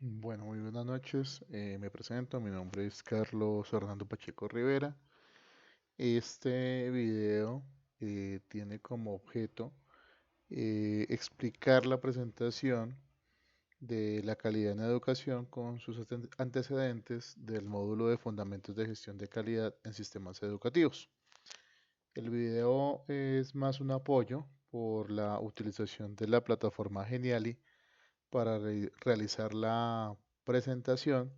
Bueno, muy buenas noches. Me presento, mi nombre es Carlos Fernando Pacheco Rivera. Este video tiene como objeto explicar la presentación de la calidad en la educación con sus antecedentes del módulo de Fundamentos de Gestión de Calidad en Sistemas Educativos. El video es más un apoyo por la utilización de la plataforma Geniali para realizar la presentación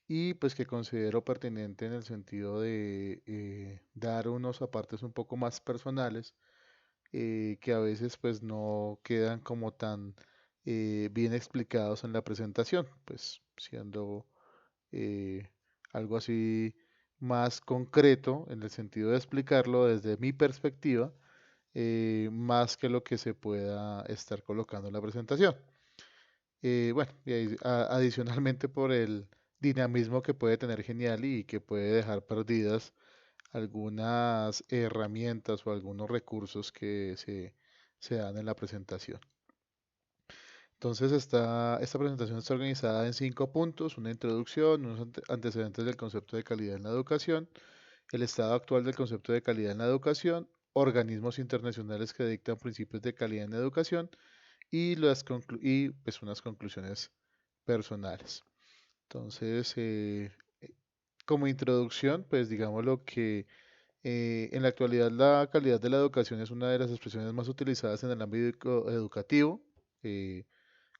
y pues que considero pertinente en el sentido de dar unos apartes un poco más personales que a veces pues no quedan como tan bien explicados en la presentación, pues siendo eh, algo así más concreto en el sentido de explicarlo desde mi perspectiva, más que lo que se pueda estar colocando en la presentación. Bueno, y adicionalmente por el dinamismo que puede tener Genial y que puede dejar perdidas algunas herramientas o algunos recursos que se dan en la presentación. Entonces, esta presentación está organizada en 5 puntos: una introducción, unos antecedentes del concepto de calidad en la educación, el estado actual del concepto de calidad en la educación, organismos internacionales que dictan principios de calidad en la educación y, pues unas conclusiones personales. Entonces, como introducción, pues digamos lo que en la actualidad la calidad de la educación es una de las expresiones más utilizadas en el ámbito educativo. Eh,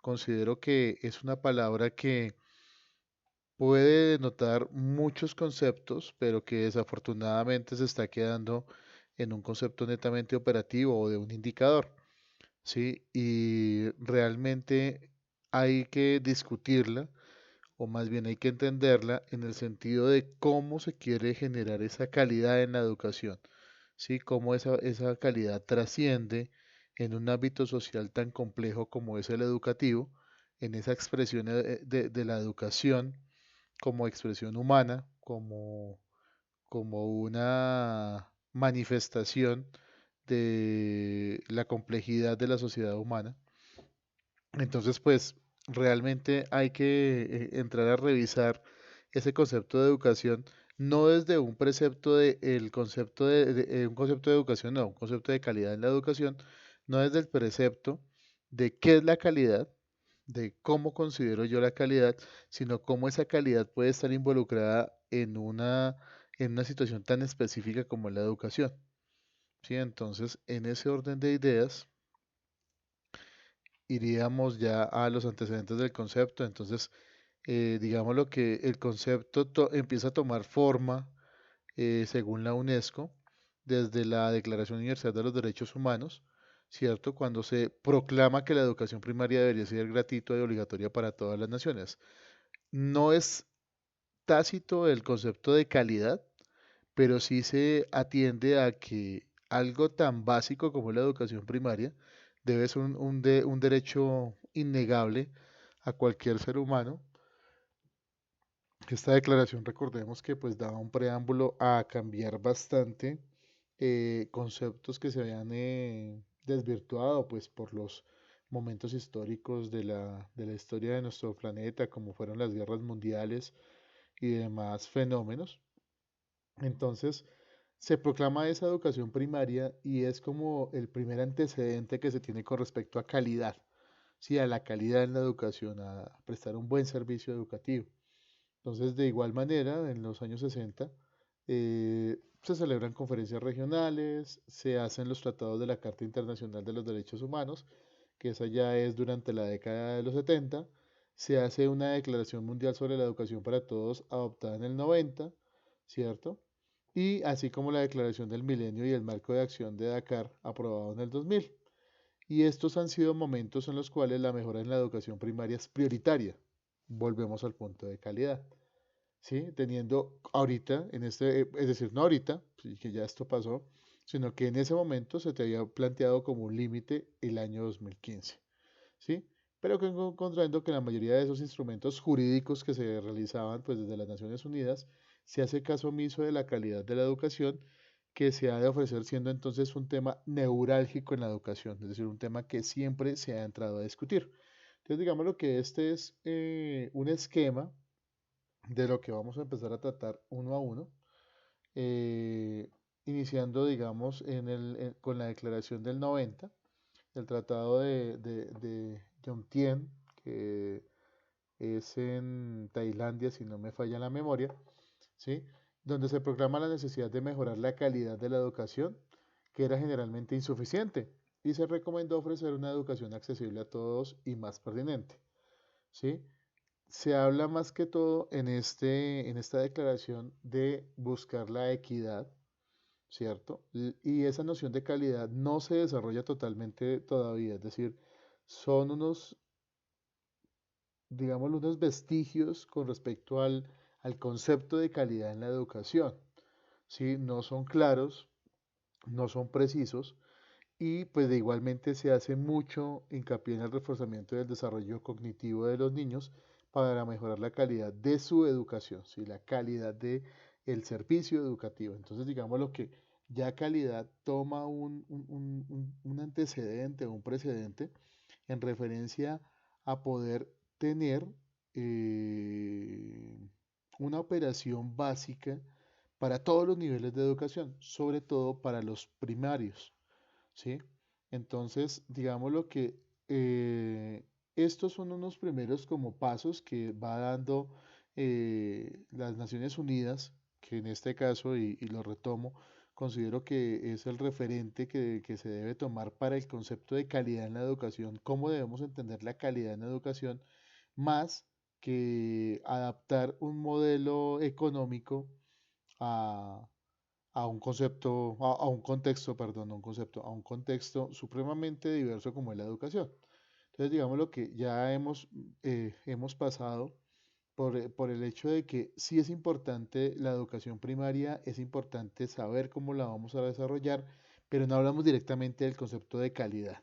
Considero que es una palabra que puede denotar muchos conceptos, pero que desafortunadamente se está quedando en un concepto netamente operativo o de un indicador. ¿Sí? Y realmente hay que discutirla, o más bien hay que entenderla en el sentido de cómo se quiere generar esa calidad en la educación, ¿sí? Cómo esa calidad trasciende en un ámbito social tan complejo como es el educativo, en esa expresión de la educación como expresión humana, como una manifestación de la complejidad de la sociedad humana. Entonces, pues realmente hay que entrar a revisar ese concepto de educación, no desde un precepto de el concepto un concepto de educación, no, un concepto de calidad en la educación, no desde el precepto de qué es la calidad, de cómo considero yo la calidad, sino cómo esa calidad puede estar involucrada en una situación tan específica como la educación. ¿Sí? Entonces, en ese orden de ideas, iríamos ya a los antecedentes del concepto. Entonces, digamos lo que el concepto empieza a tomar forma según la UNESCO desde la Declaración Universal de los Derechos Humanos, ¿cierto? Cuando se proclama que la educación primaria debería ser gratuita y obligatoria para todas las naciones. No es tácito el concepto de calidad, pero sí se atiende a que algo tan básico como la educación primaria debe ser un derecho innegable a cualquier ser humano. Esta declaración, recordemos que pues daba un preámbulo a cambiar bastante conceptos que se habían desvirtuado pues por los momentos históricos de la historia de nuestro planeta, como fueron las guerras mundiales y demás fenómenos. Entonces, se proclama esa educación primaria y es como el primer antecedente que se tiene con respecto a calidad, sí, a la calidad en la educación, a prestar un buen servicio educativo. Entonces, de igual manera, en los años 60, se celebran conferencias regionales, se hacen los tratados de la Carta Internacional de los Derechos Humanos, que esa ya es durante la década de los 70, se hace una Declaración Mundial sobre la Educación para Todos adoptada en el 90, ¿cierto? Y así como la Declaración del Milenio y el Marco de Acción de Dakar aprobado en el 2000. Y estos han sido momentos en los cuales la mejora en la educación primaria es prioritaria. Volvemos al punto de calidad. ¿Sí? Teniendo ahorita, es decir, no ahorita, sí, que ya esto pasó, sino que en ese momento se te había planteado como un límite el año 2015, ¿sí? Pero que encontrando que la mayoría de esos instrumentos jurídicos que se realizaban pues desde las Naciones Unidas, se hace caso omiso de la calidad de la educación que se ha de ofrecer, siendo entonces un tema neurálgico en la educación, es decir, un tema que siempre se ha entrado a discutir. Entonces, digamos lo que este es un esquema de lo que vamos a empezar a tratar uno a uno, eh, iniciando, digamos, con la declaración del 90, el tratado de Jomtien, que es en Tailandia, si no me falla la memoria, ¿sí? Donde se proclama la necesidad de mejorar la calidad de la educación, que era generalmente insuficiente, y se recomendó ofrecer una educación accesible a todos y más pertinente, ¿sí? Se habla más que todo en esta declaración de buscar la equidad, ¿cierto? Y esa noción de calidad no se desarrolla totalmente todavía, es decir, son unos, digamos, unos vestigios con respecto al concepto de calidad en la educación, ¿sí? No son claros, no son precisos, y pues de igualmente se hace mucho hincapié en el reforzamiento del desarrollo cognitivo de los niños para mejorar la calidad de su educación, ¿sí? La calidad de el servicio educativo. Entonces, digamos lo que ya calidad toma un antecedente, un precedente en referencia a poder tener eh, una operación básica para todos los niveles de educación, sobre todo para los primarios. ¿Sí? Entonces, digamos lo que estos son unos primeros como pasos que va dando las Naciones Unidas, que en este caso, y lo retomo, considero que es el referente que se debe tomar para el concepto de calidad en la educación, cómo debemos entender la calidad en la educación, más que adaptar un modelo económico a, a un concepto, a un contexto, perdón, no un concepto, a un contexto supremamente diverso como es la educación. Entonces, digamos lo que ya hemos pasado por el hecho de que sí es importante la educación primaria, es importante saber cómo la vamos a desarrollar, pero no hablamos directamente del concepto de calidad.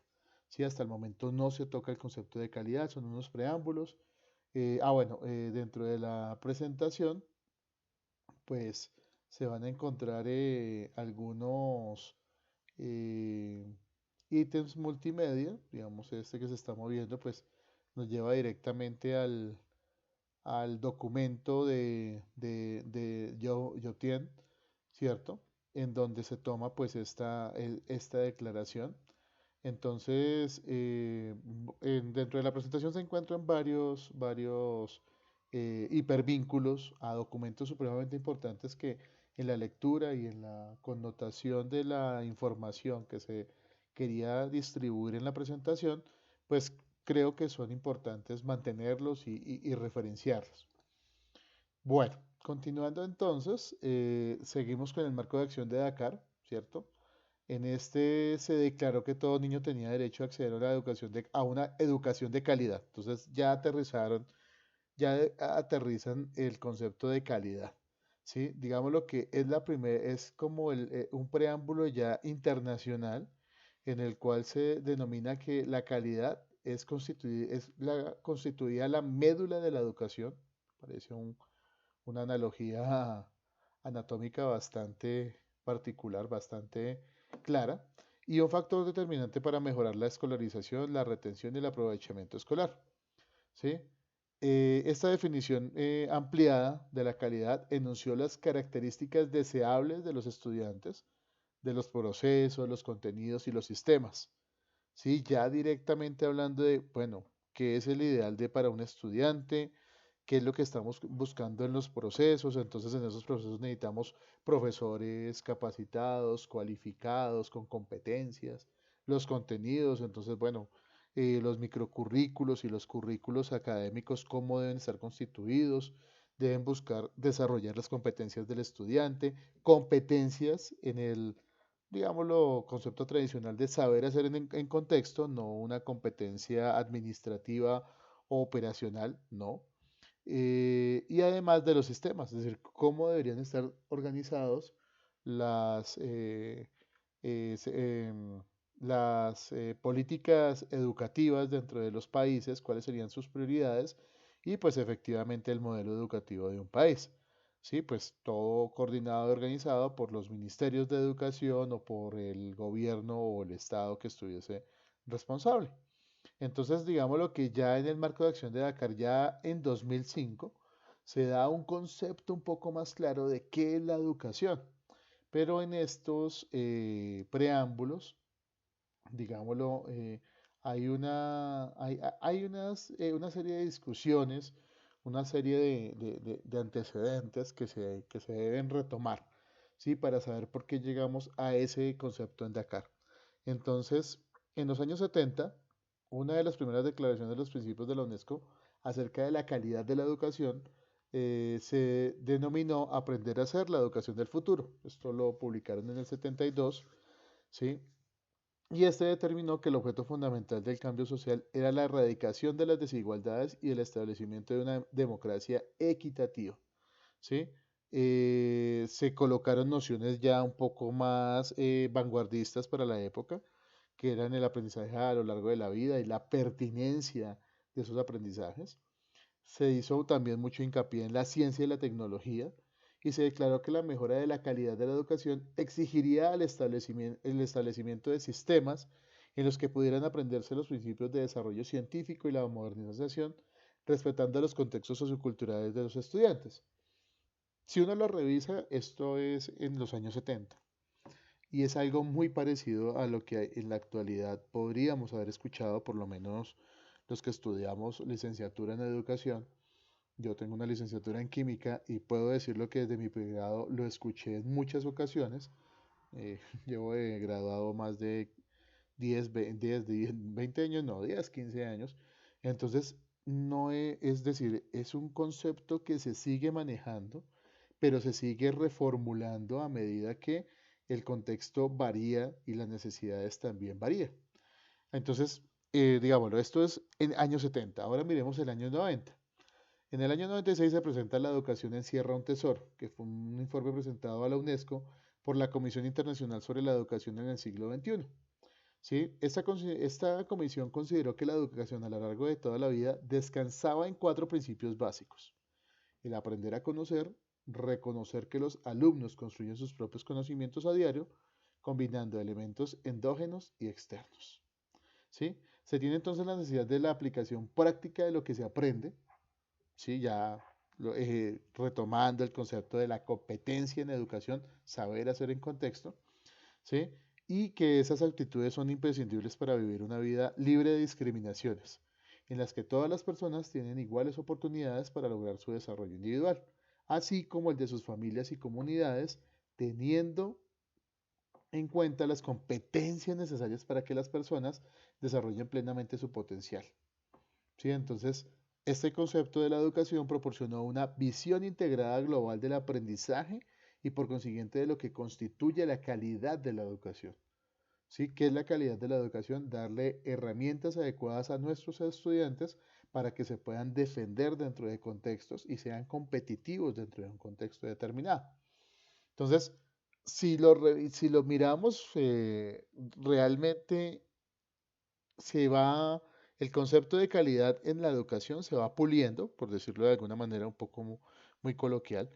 Sí, hasta el momento no se toca el concepto de calidad, son unos preámbulos. Bueno, dentro de la presentación pues se van a encontrar algunos eh, ítems multimedia, digamos este que se está moviendo, pues nos lleva directamente al documento de Yotien, ¿cierto? En donde se toma pues esta declaración. Entonces, dentro de la presentación se encuentran varios hipervínculos a documentos supremamente importantes que en la lectura y en la connotación de la información que se quería distribuir en la presentación, pues creo que son importantes mantenerlos y referenciarlos. Bueno, continuando entonces, seguimos con el marco de acción de Dakar, ¿cierto? En este se declaró que todo niño tenía derecho a acceder a a una educación de calidad. Entonces aterrizan el concepto de calidad. ¿Sí? Digamos lo que es la primera, es como un preámbulo ya internacional en el cual se denomina que la calidad constituida la médula de la educación. Parece una analogía anatómica bastante particular, bastante clara, y un factor determinante para mejorar la escolarización, la retención y el aprovechamiento escolar. ¿Sí? Esta definición ampliada de la calidad enunció las características deseables de los estudiantes, de los procesos, los contenidos y los sistemas. ¿Sí? Ya directamente hablando de, bueno, ¿qué es el ideal para un estudiante? ¿Qué es lo que estamos buscando en los procesos? Entonces, en esos procesos necesitamos profesores capacitados, cualificados, con competencias, los contenidos, entonces, bueno, los microcurrículos y los currículos académicos, cómo deben estar constituidos, deben buscar desarrollar las competencias del estudiante, competencias en el, digámoslo, concepto tradicional de saber hacer en contexto, no una competencia administrativa o operacional, no, y además de los sistemas, es decir, cómo deberían estar organizados las, las políticas educativas dentro de los países, cuáles serían sus prioridades y pues efectivamente el modelo educativo de un país. Sí, pues todo coordinado y organizado por los ministerios de educación o por el gobierno o el estado que estuviese responsable. Entonces, digámoslo que ya en el marco de acción de Dakar, ya en 2005, se da un concepto un poco más claro de qué es la educación. Pero en estos preámbulos, digámoslo, una serie de discusiones, una serie de antecedentes que se deben retomar, ¿sí? Para saber por qué llegamos a ese concepto en Dakar. Entonces, en los años 70, una de las primeras declaraciones de los principios de la UNESCO acerca de la calidad de la educación se denominó Aprender a hacer la educación del futuro. Esto lo publicaron en el 72, ¿sí? Y este determinó que el objeto fundamental del cambio social era la erradicación de las desigualdades y el establecimiento de una democracia equitativa, ¿sí? Se colocaron nociones ya un poco más vanguardistas para la época, que eran el aprendizaje a lo largo de la vida y la pertinencia de esos aprendizajes. Se hizo también mucho hincapié en la ciencia y la tecnología y se declaró que la mejora de la calidad de la educación exigiría el establecimiento de sistemas en los que pudieran aprenderse los principios de desarrollo científico y la modernización, respetando los contextos socioculturales de los estudiantes. Si uno lo revisa, esto es en los años 70 y es algo muy parecido a lo que en la actualidad podríamos haber escuchado, por lo menos los que estudiamos licenciatura en educación. Yo tengo una licenciatura en química y puedo decirlo que desde mi pregrado lo escuché en muchas ocasiones. Llevo de graduado más de 20 años, no, 10, 15 años. Entonces, no es decir, es un concepto que se sigue manejando, pero se sigue reformulando a medida que el contexto varía y las necesidades también varían. Entonces, digámoslo, esto es en años 70. Ahora miremos el año 90. En el año 96 se presenta La educación encierra un tesoro, que fue un informe presentado a la UNESCO por la Comisión Internacional sobre la Educación en el siglo XXI. ¿Sí? Esta comisión consideró que la educación a lo largo de toda la vida descansaba en cuatro principios básicos. El aprender a conocer, reconocer que los alumnos construyen sus propios conocimientos a diario, combinando elementos endógenos y externos. ¿Sí? Se tiene entonces la necesidad de la aplicación práctica de lo que se aprende, ¿sí? Ya retomando el concepto de la competencia en educación, saber hacer en contexto, ¿sí? Y que esas actitudes son imprescindibles para vivir una vida libre de discriminaciones, en las que todas las personas tienen iguales oportunidades para lograr su desarrollo individual, así como el de sus familias y comunidades, teniendo en cuenta las competencias necesarias para que las personas desarrollen plenamente su potencial. ¿Sí? Entonces, este concepto de la educación proporcionó una visión integrada global del aprendizaje y por consiguiente de lo que constituye la calidad de la educación. ¿Sí? ¿Qué es la calidad de la educación? Darle herramientas adecuadas a nuestros estudiantes para que se puedan defender dentro de contextos y sean competitivos dentro de un contexto determinado. Entonces, si lo miramos, realmente se va, el concepto de calidad en la educación se va puliendo, por decirlo de alguna manera un poco muy coloquial,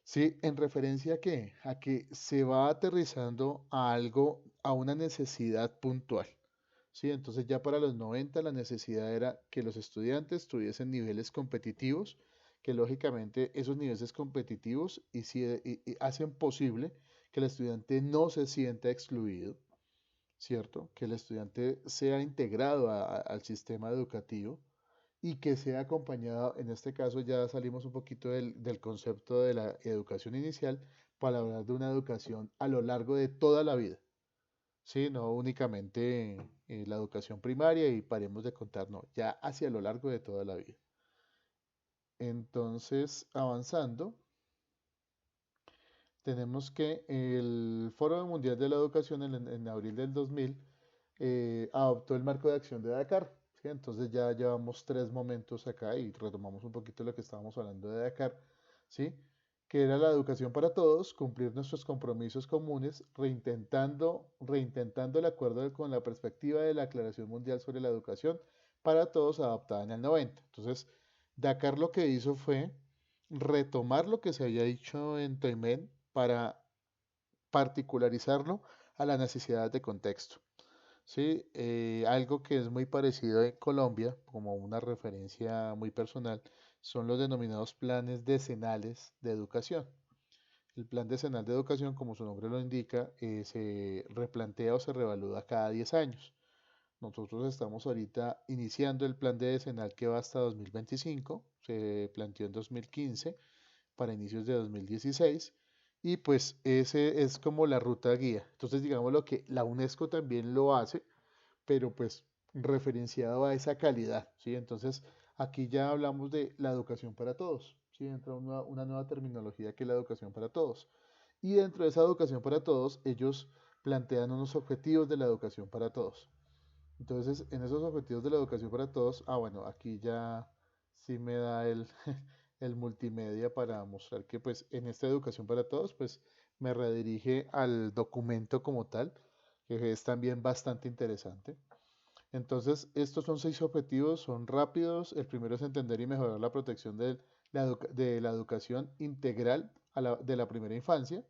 ¿sí? ¿En referencia a qué? A que se va aterrizando a algo, a una necesidad puntual, ¿sí? Entonces ya para los 90 la necesidad era que los estudiantes tuviesen niveles competitivos, que lógicamente esos niveles competitivos y hacen posible que el estudiante no se sienta excluido, ¿cierto? Que el estudiante sea integrado al sistema educativo y que sea acompañado, en este caso ya salimos un poquito del concepto de la educación inicial para hablar de una educación a lo largo de toda la vida, ¿sí? No únicamente la educación primaria y paremos de contar, no, ya hacia lo largo de toda la vida. Entonces, avanzando, tenemos que el Foro Mundial de la Educación en abril del 2000 adoptó el marco de acción de Dakar. ¿Sí? Entonces ya llevamos tres momentos acá y retomamos un poquito lo que estábamos hablando de Dakar, ¿sí? Que era la educación para todos, cumplir nuestros compromisos comunes, reintentando el acuerdo con la perspectiva de la Aclaración Mundial sobre la Educación para todos adoptada en el 90. Entonces, Dakar lo que hizo fue retomar lo que se había dicho en Toimén para particularizarlo a la necesidad de contexto. Sí, algo que es muy parecido en Colombia, como una referencia muy personal, son los denominados planes decenales de educación. El plan decenal de educación, como su nombre lo indica, se replantea o se revalúa cada 10 años. Nosotros estamos ahorita iniciando el plan de decenal que va hasta 2025, se planteó en 2015 para inicios de 2016 y pues ese es como la ruta guía. Entonces digamos lo que la UNESCO también lo hace, pero pues referenciado a esa calidad, ¿sí? Entonces aquí ya hablamos de la educación para todos, ¿sí? Entra una nueva terminología que es la educación para todos. Y dentro de esa educación para todos, ellos plantean unos objetivos de la educación para todos. Entonces, en esos objetivos de la educación para todos, bueno, aquí ya sí me da el multimedia para mostrar que pues en esta educación para todos, pues me redirige al documento como tal, que es también bastante interesante. Entonces, estos son 6 objetivos, son rápidos. El primero es entender y mejorar la protección de la educación integral de la primera infancia.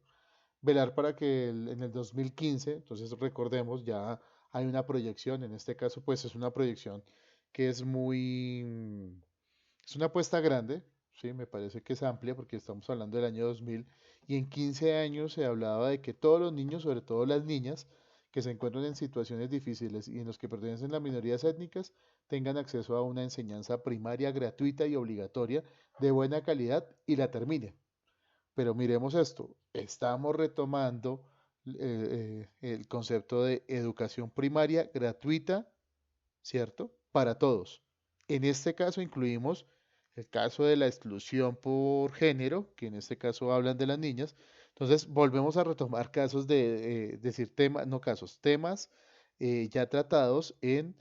Velar para que en el 2015, entonces recordemos, ya hay una proyección, en este caso pues es una proyección que es es una apuesta grande, sí, me parece que es amplia porque estamos hablando del año 2000 y en 15 años se hablaba de que todos los niños, sobre todo las niñas, que se encuentran en situaciones difíciles y en los que pertenecen a minorías étnicas, tengan acceso a una enseñanza primaria gratuita y obligatoria de buena calidad y la terminen. Pero miremos esto, estamos retomando el concepto de educación primaria gratuita, ¿cierto? Para todos. En este caso incluimos el caso de la exclusión por género, que en este caso hablan de las niñas. Entonces volvemos a retomar casos de, decir temas, no casos, temas ya tratados en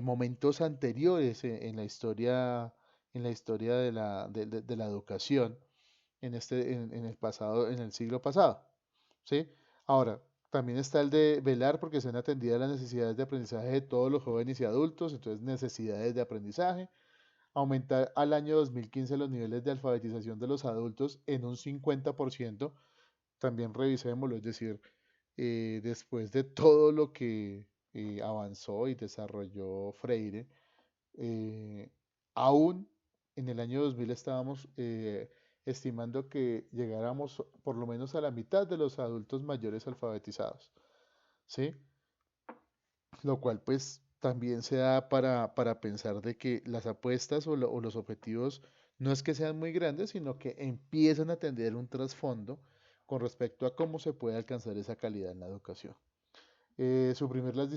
momentos anteriores en la historia de la educación en el pasado, en el siglo pasado, ¿sí? Ahora, también está el de velar porque sean atendidas las necesidades de aprendizaje de todos los jóvenes y adultos, entonces necesidades de aprendizaje, aumentar al año 2015 los niveles de alfabetización de los adultos en un 50%, también revisémoslo, es decir, después de todo lo que avanzó y desarrolló Freire, eh, aún en el año 2000 estábamos estimando que llegáramos por lo menos a la mitad de los adultos mayores alfabetizados, ¿sí? Lo cual pues también se da para pensar de que las apuestas o los objetivos no es que sean muy grandes, sino que empiezan a tener un trasfondo con respecto a cómo se puede alcanzar esa calidad en la educación. Suprimir las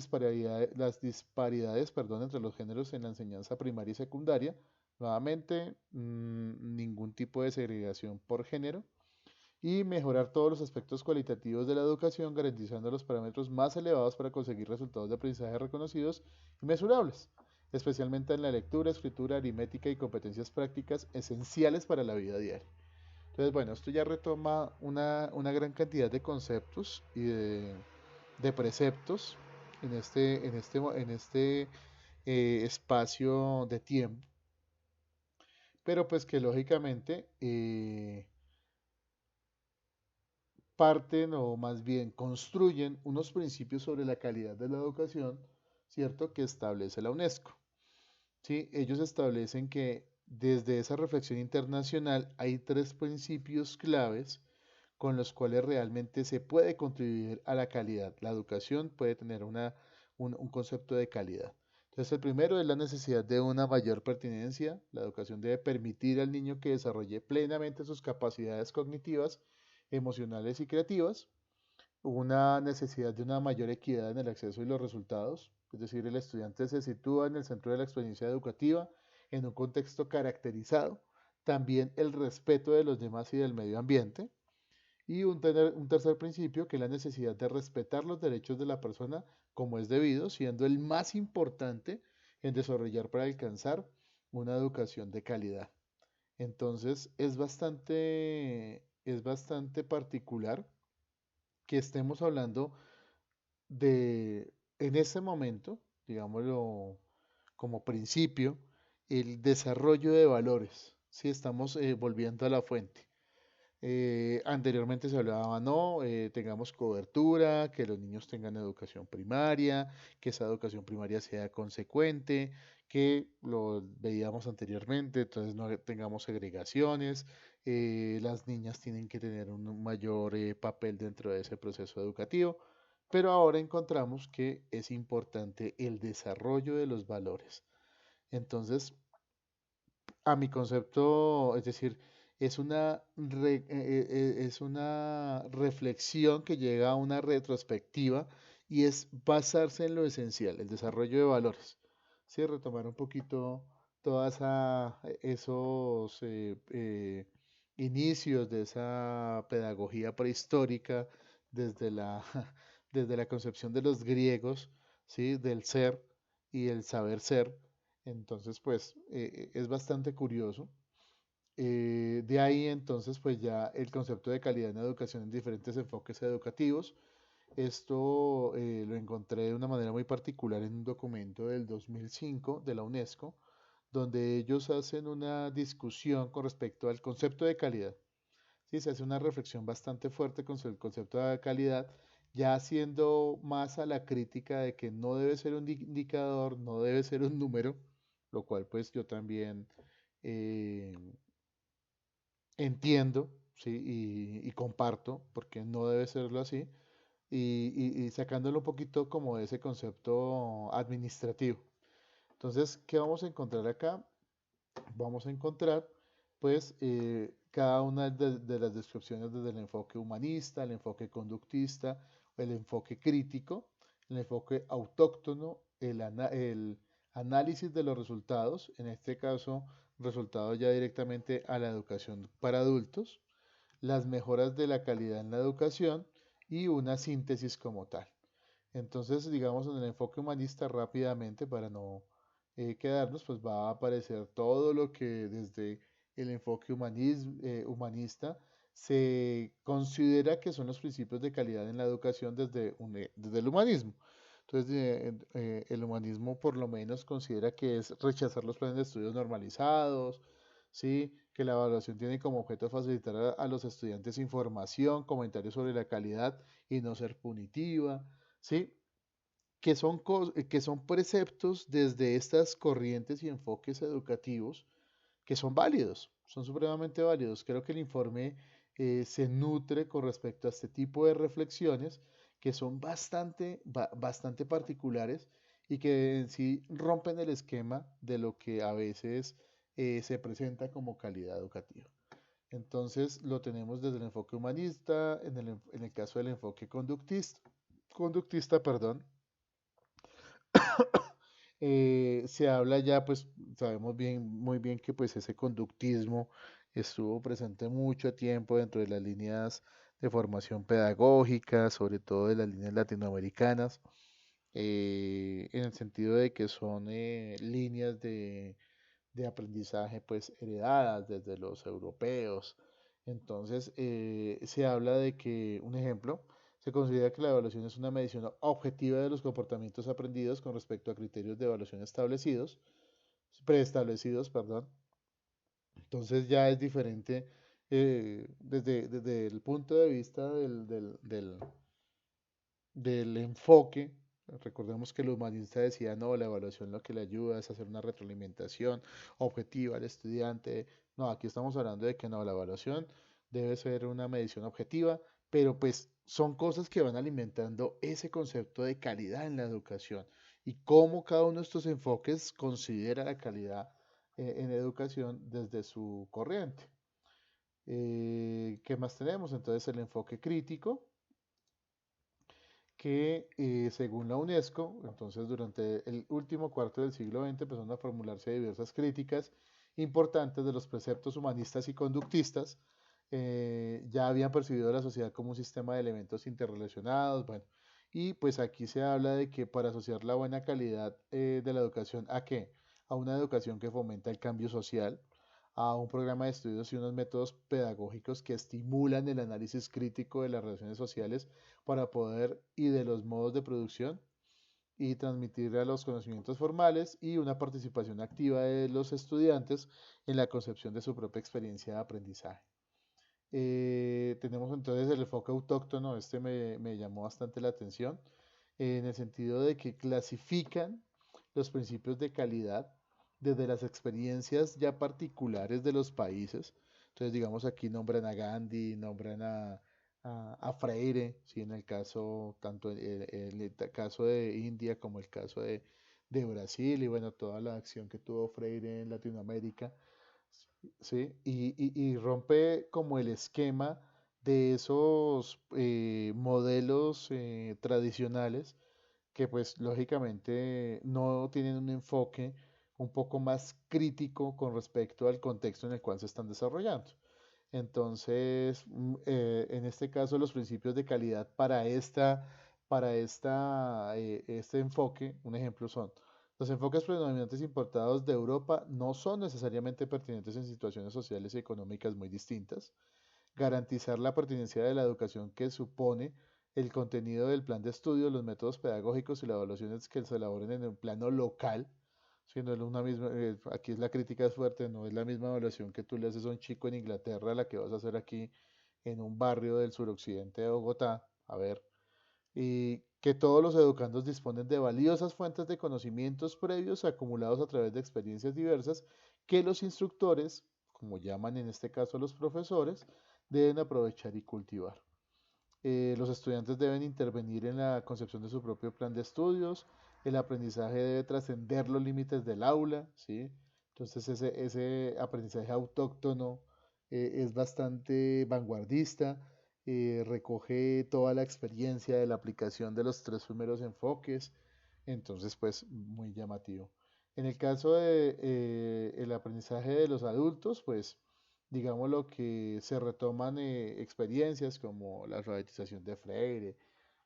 disparidades, perdón, entre los géneros en la enseñanza primaria y secundaria. Nuevamente, ningún tipo de segregación por género. Y mejorar todos los aspectos cualitativos de la educación, garantizando los parámetros más elevados para conseguir resultados de aprendizaje reconocidos y mesurables, especialmente en la lectura, escritura, aritmética y competencias prácticas esenciales para la vida diaria. Entonces, bueno, esto ya retoma una gran cantidad de conceptos y de preceptos en este espacio de tiempo, pero pues que lógicamente parten o más bien construyen unos principios sobre la calidad de la educación, ¿cierto? Que establece la UNESCO. ¿Sí? Ellos establecen que desde esa reflexión internacional hay 3 principios claves con los cuales realmente se puede contribuir a la calidad. La educación puede tener un concepto de calidad. Entonces, el primero es la necesidad de una mayor pertinencia. La educación debe permitir al niño que desarrolle plenamente sus capacidades cognitivas, emocionales y creativas. Una necesidad de una mayor equidad en el acceso y los resultados. Es decir, el estudiante se sitúa en el centro de la experiencia educativa en un contexto caracterizado. También el respeto de los demás y del medio ambiente. Y un tercer principio, que es la necesidad de respetar los derechos de la persona como es debido, siendo el más importante en desarrollar para alcanzar una educación de calidad. Entonces, es bastante particular que estemos hablando de, en ese momento, digámoslo como principio, el desarrollo de valores. Si estamos volviendo a la fuente. Anteriormente se hablaba, no, tengamos cobertura, que los niños tengan educación primaria, que esa educación primaria sea consecuente, que lo veíamos anteriormente, entonces no tengamos segregaciones, las niñas tienen que tener un mayor papel dentro de ese proceso educativo, pero ahora encontramos que es importante el desarrollo de los valores. Entonces, a mi concepto, es decir, es una reflexión que llega a una retrospectiva y es basarse en lo esencial, el desarrollo de valores. Sí, retomar un poquito todas esos inicios de esa pedagogía prehistórica desde desde la concepción de los griegos, ¿sí? Del ser y el saber ser. Entonces, pues es bastante curioso. De ahí entonces, pues ya el concepto de calidad en la educación en diferentes enfoques educativos. Esto lo encontré de una manera muy particular en un documento del 2005 de la UNESCO, donde ellos hacen una discusión con respecto al concepto de calidad. Sí, se hace una reflexión bastante fuerte con el concepto de calidad, ya haciendo más a la crítica de que no debe ser un indicador, no debe ser un número, lo cual pues yo también eh, entiendo, ¿sí? Y comparto, porque no debe serlo así, y sacándolo un poquito como de ese concepto administrativo. Entonces, ¿qué vamos a encontrar acá? Vamos a encontrar, pues, cada una de las descripciones desde el enfoque humanista, el enfoque conductista, el enfoque crítico, el enfoque autóctono, el análisis de los resultados, en este caso, resultados ya directamente a la educación para adultos, las mejoras de la calidad en la educación y una síntesis como tal. Entonces, digamos, en el enfoque humanista rápidamente, para no quedarnos, pues va a aparecer todo lo que desde el enfoque humanista se considera que son los principios de calidad en la educación desde el humanismo. Entonces, el humanismo por lo menos considera que es rechazar los planes de estudios normalizados, ¿sí? Que la evaluación tiene como objeto facilitar a los estudiantes información, comentarios sobre la calidad y no ser punitiva. ¿Sí? Que son preceptos desde estas corrientes y enfoques educativos que son válidos, son supremamente válidos. Creo que el informe se nutre con respecto a este tipo de reflexiones que son bastante particulares y que en sí rompen el esquema de lo que a veces se presenta como calidad educativa. Entonces lo tenemos desde el enfoque humanista, en el caso del enfoque conductista, perdón, se habla ya, pues sabemos muy bien que pues ese conductismo estuvo presente mucho tiempo dentro de las líneas de formación pedagógica, sobre todo de las líneas latinoamericanas, en el sentido de que son líneas de aprendizaje pues heredadas desde los europeos. Entonces, se habla de que, un ejemplo, se considera que la evaluación es una medición objetiva de los comportamientos aprendidos con respecto a criterios de evaluación preestablecidos, perdón. Entonces ya es diferente desde el punto de vista del enfoque. Recordemos que el humanista decía, no, la evaluación lo que le ayuda es hacer una retroalimentación objetiva al estudiante. No, aquí estamos hablando de que no, la evaluación debe ser una medición objetiva, pero pues son cosas que van alimentando ese concepto de calidad en la educación y cómo cada uno de estos enfoques considera la calidad en educación desde su corriente. ¿Qué más tenemos? Entonces el enfoque crítico que según la UNESCO, entonces durante el último cuarto del siglo XX empezaron a formularse diversas críticas importantes de los preceptos humanistas y conductistas. Ya habían percibido la sociedad como un sistema de elementos interrelacionados, bueno, y pues aquí se habla de que para asociar la buena calidad de la educación, ¿a qué? A una educación que fomenta el cambio social, a un programa de estudios y unos métodos pedagógicos que estimulan el análisis crítico de las relaciones sociales para poder y de los modos de producción y transmitir a los conocimientos formales y una participación activa de los estudiantes en la concepción de su propia experiencia de aprendizaje. Tenemos entonces el enfoque autóctono, este me llamó bastante la atención, en el sentido de que clasifican los principios de calidad desde las experiencias ya particulares de los países. Entonces, digamos, aquí nombran a Gandhi, nombran a Freire, ¿sí? En el caso, tanto en el caso de India como el caso de Brasil, y bueno, toda la acción que tuvo Freire en Latinoamérica. ¿Sí? Y rompe como el esquema de esos modelos tradicionales que pues lógicamente no tienen un enfoque un poco más crítico con respecto al contexto en el cual se están desarrollando. Entonces, en este caso, los principios de calidad este enfoque, un ejemplo son, los enfoques predominantes importados de Europa no son necesariamente pertinentes en situaciones sociales y económicas muy distintas. Garantizar la pertinencia de la educación que supone el contenido del plan de estudio, los métodos pedagógicos y las evaluaciones que se elaboren en el plano local, siendo una misma, aquí es la crítica es fuerte, no es la misma evaluación que tú le haces a un chico en Inglaterra, la que vas a hacer aquí en un barrio del suroccidente de Bogotá, a ver, y que todos los educandos disponen de valiosas fuentes de conocimientos previos acumulados a través de experiencias diversas que los instructores, como llaman en este caso los profesores, deben aprovechar y cultivar. Los estudiantes deben intervenir en la concepción de su propio plan de estudios. El aprendizaje debe trascender los límites del aula, ¿sí? Entonces ese aprendizaje autóctono es bastante vanguardista, recoge toda la experiencia de la aplicación de los tres primeros enfoques, entonces pues muy llamativo. En el caso de el aprendizaje de los adultos, pues digamos lo que se retoman experiencias como la alfabetización de Freire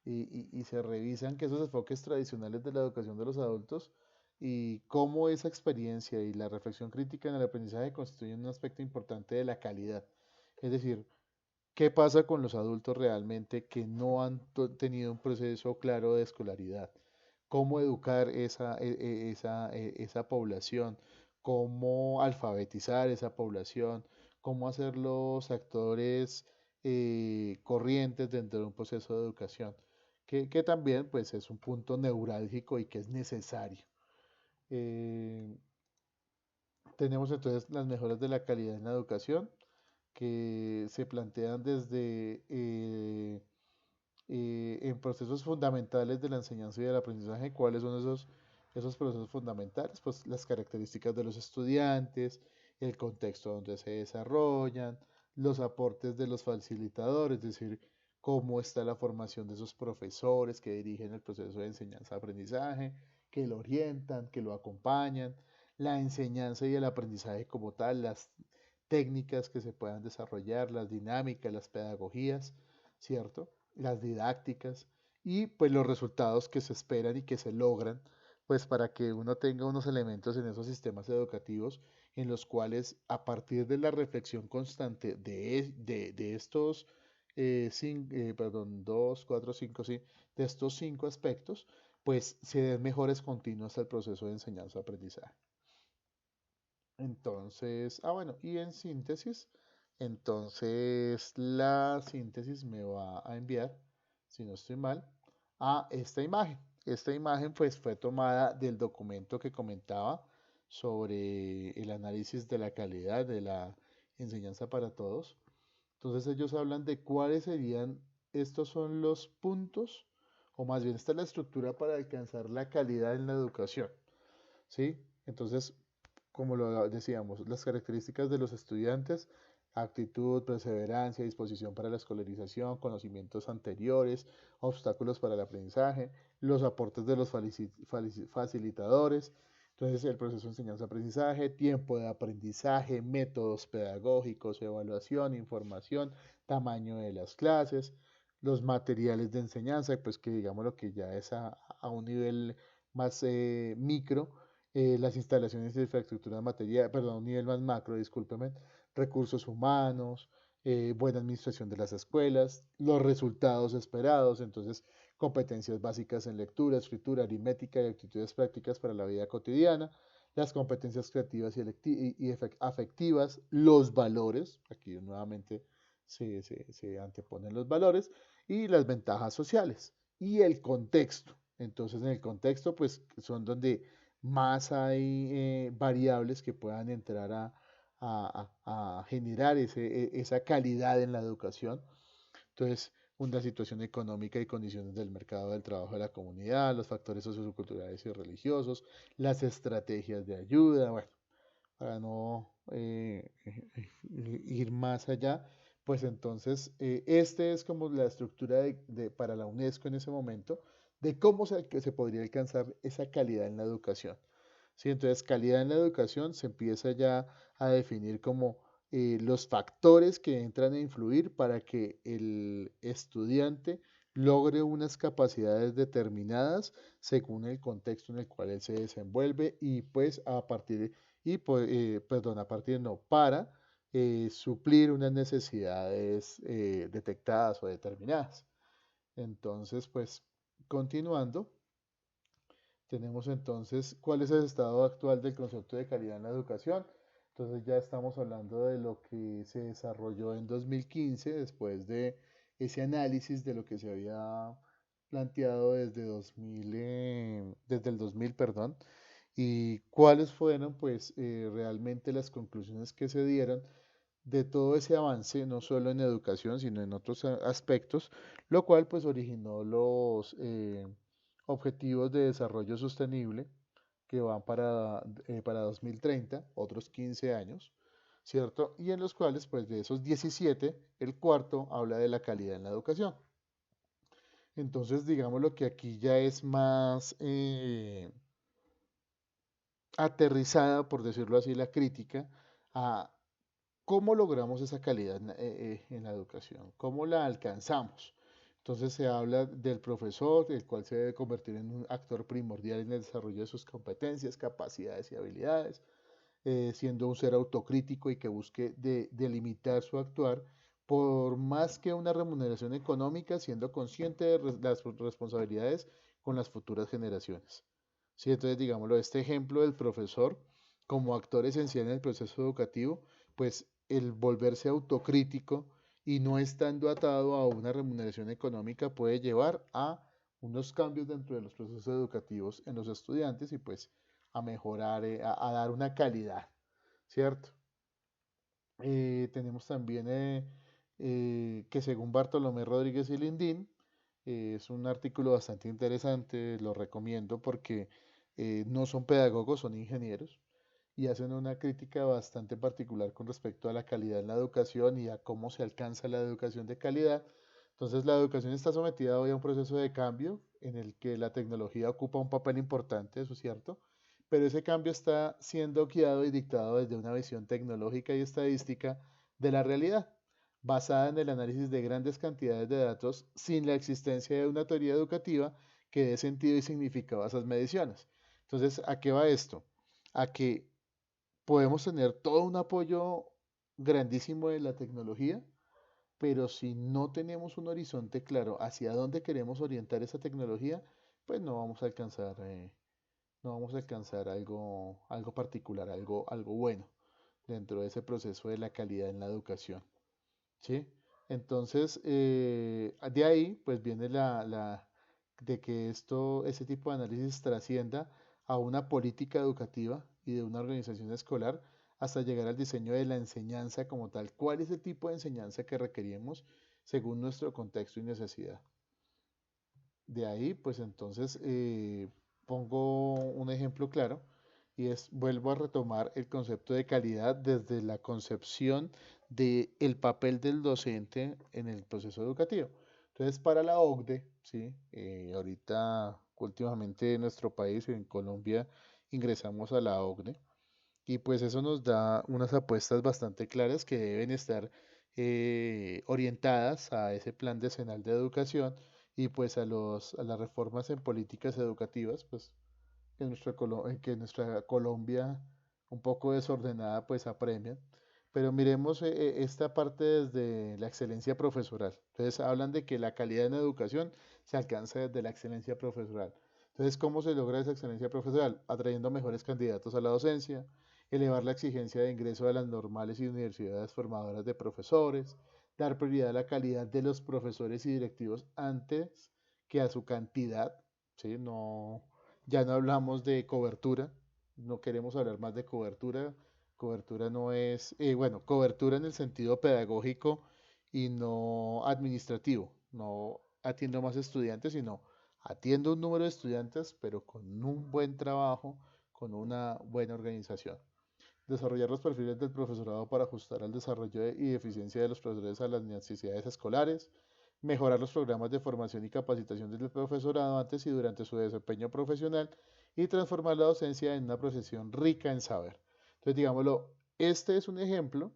y se revisan que esos enfoques tradicionales de la educación de los adultos y cómo esa experiencia y la reflexión crítica en el aprendizaje constituyen un aspecto importante de la calidad. Es decir, ¿qué pasa con los adultos realmente que no han tenido un proceso claro de escolaridad? ¿Cómo educar esa población? ¿Cómo alfabetizar esa población? ¿Cómo hacerlos actores corrientes dentro de un proceso de educación? Que también pues, es un punto neurálgico y que es necesario. Eh, Tenemos entonces las mejoras de la calidad en la educación que se plantean desde en procesos fundamentales de la enseñanza y del aprendizaje. ¿Cuáles son esos procesos fundamentales? Pues las características de los estudiantes, el contexto donde se desarrollan, los aportes de los facilitadores, es decir, cómo está la formación de esos profesores que dirigen el proceso de enseñanza-aprendizaje, que lo orientan, que lo acompañan, la enseñanza y el aprendizaje como tal, las técnicas que se puedan desarrollar, las dinámicas, las pedagogías, ¿cierto? Las didácticas y pues los resultados que se esperan y que se logran, pues para que uno tenga unos elementos en esos sistemas educativos en los cuales a partir de la reflexión constante de estos, perdón, dos, cuatro, cinco, sí, de estos cinco aspectos, pues se den mejores continuos al proceso de enseñanza-aprendizaje. Entonces, bueno, y en síntesis, entonces la síntesis me va a enviar, si no estoy mal, a esta imagen. Esta imagen pues fue tomada del documento que comentaba sobre el análisis de la calidad de la enseñanza para todos. Entonces ellos hablan de cuáles serían, estos son los puntos, o más bien esta es la estructura para alcanzar la calidad en la educación, ¿sí? Entonces, como lo decíamos, las características de los estudiantes, actitud, perseverancia, disposición para la escolarización, conocimientos anteriores, obstáculos para el aprendizaje, los aportes de los facilitadores, entonces el proceso de enseñanza-aprendizaje, tiempo de aprendizaje, métodos pedagógicos, evaluación, información, tamaño de las clases, los materiales de enseñanza, pues que digamos lo que ya es a un nivel más micro, las instalaciones de infraestructura material, perdón, un nivel más macro, discúlpeme, recursos humanos, buena administración de las escuelas, los resultados esperados, entonces competencias básicas en lectura, escritura, aritmética y actitudes prácticas para la vida cotidiana, las competencias creativas y afectivas, los valores, aquí nuevamente se anteponen los valores y las ventajas sociales y el contexto. Entonces, en el contexto, pues son donde más hay variables que puedan entrar a generar esa calidad en la educación. Entonces, una situación económica y condiciones del mercado del trabajo de la comunidad, los factores socioculturales y religiosos, las estrategias de ayuda, bueno, para no ir más allá, pues entonces este es como la estructura para la UNESCO en ese momento de cómo se podría alcanzar esa calidad en la educación. ¿Sí? Entonces, calidad en la educación se empieza ya a definir como los factores que entran a influir para que el estudiante logre unas capacidades determinadas según el contexto en el cual él se desenvuelve y pues a partir perdón, a partir no, para suplir unas necesidades detectadas o determinadas. Entonces, pues, continuando, tenemos entonces cuál es el estado actual del concepto de calidad en la educación. Entonces ya estamos hablando de lo que se desarrolló en 2015 después de ese análisis de lo que se había planteado desde el 2000, perdón, y cuáles fueron pues realmente las conclusiones que se dieron de todo ese avance, no solo en educación, sino en otros aspectos, lo cual pues originó los objetivos de desarrollo sostenible que van para 2030, otros 15 años, ¿cierto? Y en los cuales pues de esos 17, el cuarto habla de la calidad en la educación. Entonces, digamos lo que aquí ya es más aterrizada, por decirlo así, la crítica a ¿cómo logramos esa calidad en la educación? ¿Cómo la alcanzamos? Entonces se habla del profesor, el cual se debe convertir en un actor primordial en el desarrollo de sus competencias, capacidades y habilidades, siendo un ser autocrítico y que busque delimitar su actuar por más que una remuneración económica, siendo consciente de las responsabilidades con las futuras generaciones. Sí, entonces, digámoslo, este ejemplo del profesor como actor esencial en el proceso educativo, pues el volverse autocrítico y no estando atado a una remuneración económica puede llevar a unos cambios dentro de los procesos educativos en los estudiantes y pues a mejorar, a dar una calidad, ¿cierto? Tenemos también que según Bartolomé Rodríguez y Lindín, es un artículo bastante interesante, lo recomiendo porque no son pedagogos, son ingenieros y hacen una crítica bastante particular con respecto a la calidad en la educación y a cómo se alcanza la educación de calidad. Entonces, la educación está sometida hoy a un proceso de cambio en el que la tecnología ocupa un papel importante, eso es cierto, pero ese cambio está siendo guiado y dictado desde una visión tecnológica y estadística de la realidad, basada en el análisis de grandes cantidades de datos sin la existencia de una teoría educativa que dé sentido y significado a esas mediciones. Entonces, ¿a qué va esto? A que podemos tener todo un apoyo grandísimo de la tecnología, pero si no tenemos un horizonte claro hacia dónde queremos orientar esa tecnología, pues no vamos a alcanzar algo particular, algo bueno dentro de ese proceso de la calidad en la educación, ¿sí? Entonces, de ahí, pues viene de que ese tipo de análisis trascienda a una política educativa y de una organización escolar hasta llegar al diseño de la enseñanza como tal. ¿Cuál es el tipo de enseñanza que requerimos según nuestro contexto y necesidad? De ahí, pues entonces pongo un ejemplo claro y vuelvo a retomar el concepto de calidad desde la concepción del papel del docente en el proceso educativo. Entonces, para la OCDE, ¿sí? Ahorita, últimamente en nuestro país, en Colombia, ingresamos a la OCDE y pues eso nos da unas apuestas bastante claras que deben estar orientadas a ese plan decenal de educación y pues a las reformas en políticas educativas, pues que nuestra Colombia un poco desordenada pues apremian. Pero miremos esta parte desde la excelencia profesoral. Entonces hablan de que la calidad en educación se alcanza desde la excelencia profesoral. Entonces, ¿cómo se logra esa excelencia profesoral? Atrayendo mejores candidatos a la docencia, elevar la exigencia de ingreso a las normales y universidades formadoras de profesores, dar prioridad a la calidad de los profesores y directivos antes que a su cantidad, ¿sí? No, ya no hablamos de cobertura, no queremos hablar más de cobertura. Cobertura no es, bueno, cobertura en el sentido pedagógico y no administrativo. No atiendo más estudiantes, sino atiendo un número de estudiantes, pero con un buen trabajo, con una buena organización. Desarrollar los perfiles del profesorado para ajustar al desarrollo y eficiencia de los profesores a las necesidades escolares. Mejorar los programas de formación y capacitación del profesorado antes y durante su desempeño profesional y transformar la docencia en una profesión rica en saber. Entonces, digámoslo, este es un ejemplo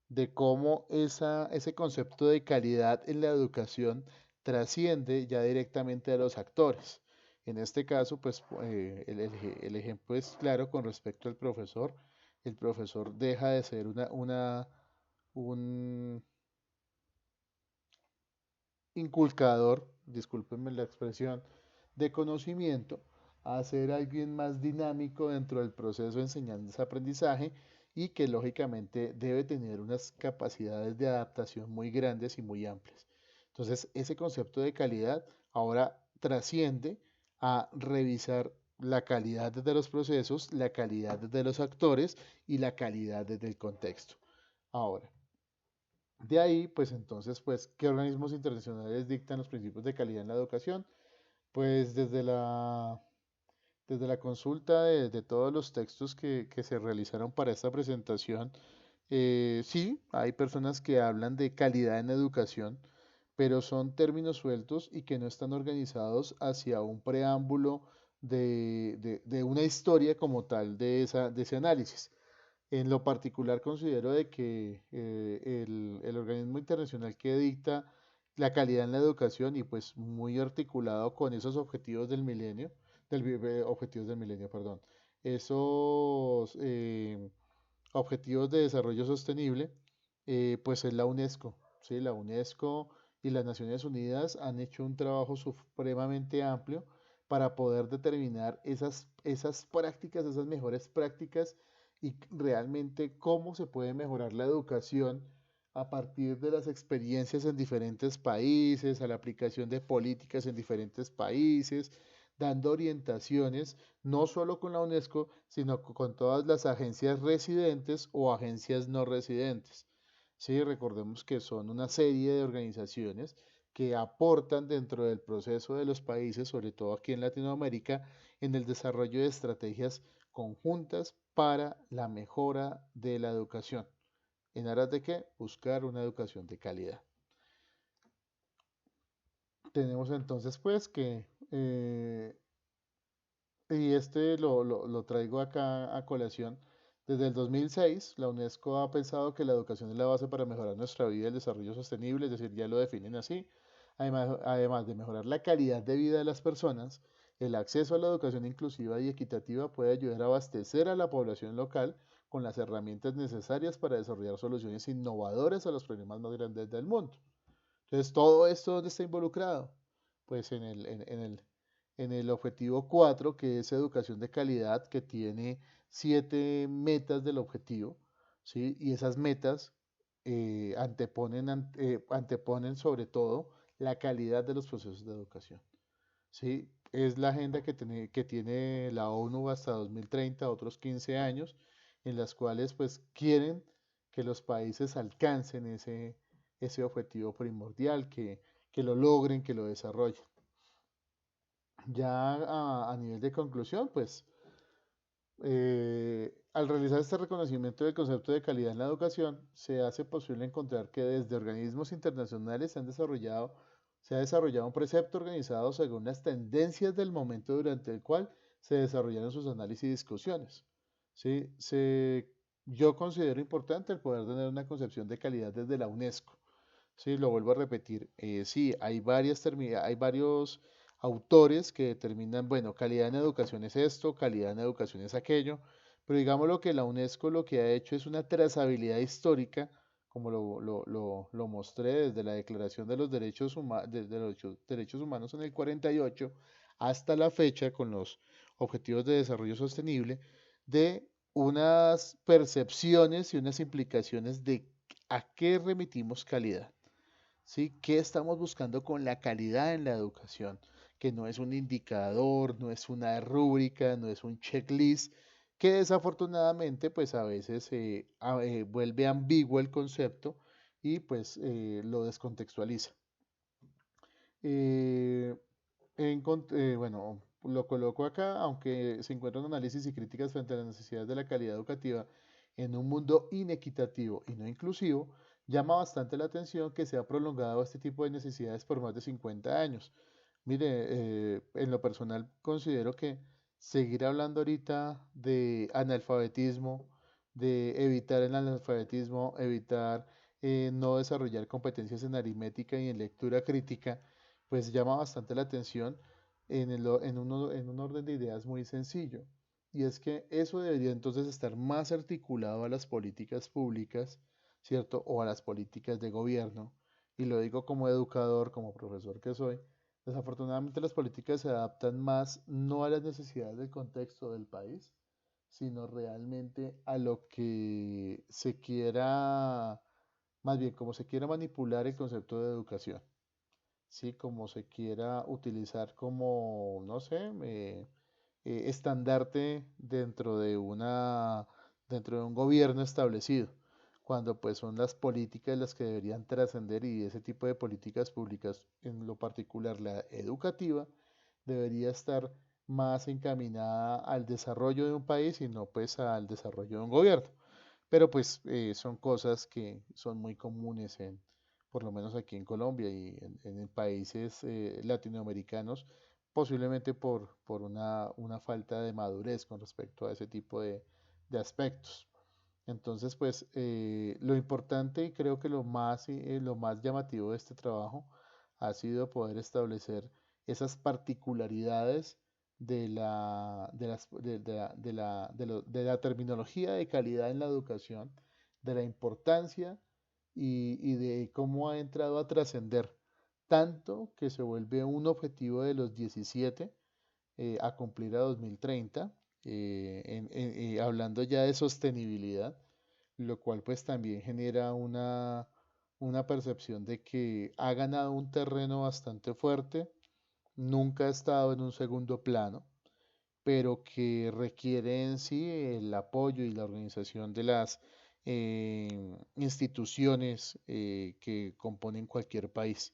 de cómo ese concepto de calidad en la educación trasciende ya directamente a los actores. En este caso, pues el ejemplo es claro con respecto al profesor. El profesor deja de ser un inculcador, discúlpenme la expresión, de conocimiento a ser alguien más dinámico dentro del proceso de enseñanza-aprendizaje y que lógicamente debe tener unas capacidades de adaptación muy grandes y muy amplias. Entonces, ese concepto de calidad ahora trasciende a revisar la calidad de los procesos, la calidad de los actores y la calidad del contexto. Ahora, de ahí, pues entonces, pues, ¿qué organismos internacionales dictan los principios de calidad en la educación? Pues desde la consulta de todos los textos que se realizaron para esta presentación, sí, hay personas que hablan de calidad en educación, pero son términos sueltos y que no están organizados hacia un preámbulo de una historia como tal de ese análisis. En lo particular considero de que el organismo internacional que dicta la calidad en la educación y pues muy articulado con esos objetivos del milenio, objetivos del milenio, perdón, esos objetivos de desarrollo sostenible, pues es la UNESCO, ¿sí? La UNESCO y las Naciones Unidas han hecho un trabajo supremamente amplio para poder determinar esas prácticas, esas mejores prácticas y realmente cómo se puede mejorar la educación a partir de las experiencias en diferentes países, a la aplicación de políticas en diferentes países, dando orientaciones no solo con la UNESCO, sino con todas las agencias residentes o agencias no residentes. Sí, recordemos que son una serie de organizaciones que aportan dentro del proceso de los países, sobre todo aquí en Latinoamérica, en el desarrollo de estrategias conjuntas para la mejora de la educación. ¿En aras de qué? Buscar una educación de calidad. Tenemos entonces pues que y este lo traigo acá a colación. Desde el 2006, la UNESCO ha pensado que la educación es la base para mejorar nuestra vida y el desarrollo sostenible, es decir, ya lo definen así. Además de mejorar la calidad de vida de las personas, el acceso a la educación inclusiva y equitativa puede ayudar a abastecer a la población local con las herramientas necesarias para desarrollar soluciones innovadoras a los problemas más grandes del mundo. Entonces, ¿todo esto dónde está involucrado? Pues en el objetivo 4 que es educación de calidad, que tiene 7 metas del objetivo, ¿sí? Y esas metas anteponen sobre todo la calidad de los procesos de educación, ¿sí? Es la agenda que tiene la ONU hasta 2030, otros 15 años, en las cuales pues quieren que los países alcancen ese objetivo primordial, que lo logren, que lo desarrollen. Ya a nivel de conclusión, pues al realizar este reconocimiento del concepto de calidad en la educación, se hace posible encontrar que desde organismos internacionales se ha desarrollado un precepto organizado según las tendencias del momento durante el cual se desarrollaron sus análisis y discusiones. ¿Sí? Yo considero importante el poder tener una concepción de calidad desde la UNESCO. Sí, lo vuelvo a repetir. Sí, hay varios autores que determinan, bueno, calidad en educación es esto, calidad en educación es aquello, pero digamos lo que la UNESCO lo que ha hecho es una trazabilidad histórica, como lo mostré desde la Declaración de los Derechos Humanos en el 48 hasta la fecha con los Objetivos de Desarrollo Sostenible, de unas percepciones y unas implicaciones de a qué remitimos calidad. ¿Sí? ¿Qué estamos buscando con la calidad en la educación? Que no es un indicador, no es una rúbrica, no es un checklist, que desafortunadamente pues a veces vuelve ambiguo el concepto y pues lo descontextualiza. Eh, bueno, lo coloco acá, aunque se encuentran análisis y críticas frente a las necesidades de la calidad educativa en un mundo inequitativo y no inclusivo, llama bastante la atención que se ha prolongado este tipo de necesidades por más de 50 años. Mire, en lo personal considero que seguir hablando ahorita de analfabetismo, de evitar el analfabetismo, evitar no desarrollar competencias en aritmética y en lectura crítica, pues llama bastante la atención en un orden de ideas muy sencillo. Y es que eso debería entonces estar más articulado a las políticas públicas, ¿cierto? O a las políticas de gobierno. Y lo digo como educador, como profesor que soy. Desafortunadamente las políticas se adaptan más no a las necesidades del contexto del país, sino realmente a lo que se quiera, más bien como se quiera manipular el concepto de educación. Sí, como se quiera utilizar como, no sé, estandarte dentro de un gobierno establecido, cuando pues son las políticas las que deberían trascender y ese tipo de políticas públicas, en lo particular la educativa, debería estar más encaminada al desarrollo de un país y no pues al desarrollo de un gobierno. Pero pues son cosas que son muy comunes por lo menos aquí en Colombia y en países latinoamericanos, posiblemente por una falta de madurez con respecto a ese tipo de aspectos. Entonces, pues lo importante y creo que lo más llamativo de este trabajo ha sido poder establecer esas particularidades de la terminología de calidad en la educación, de la importancia y de cómo ha entrado a trascender tanto que se vuelve un objetivo de los 17 a cumplir a 2030, hablando ya de sostenibilidad, lo cual pues también genera una percepción de que ha ganado un terreno bastante fuerte, nunca ha estado en un segundo plano, pero que requiere en sí el apoyo y la organización de las instituciones que componen cualquier país.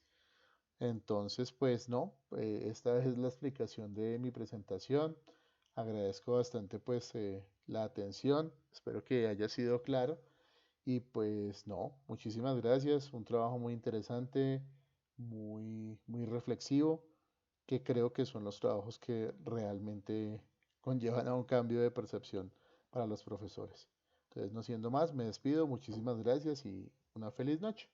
Entonces, pues no, esta es la explicación de mi presentación. Agradezco bastante pues la atención, espero que haya sido claro y pues no, muchísimas gracias, un trabajo muy interesante, muy reflexivo, que creo que son los trabajos que realmente conllevan a un cambio de percepción para los profesores. Entonces, no siendo más, me despido, muchísimas gracias y una feliz noche.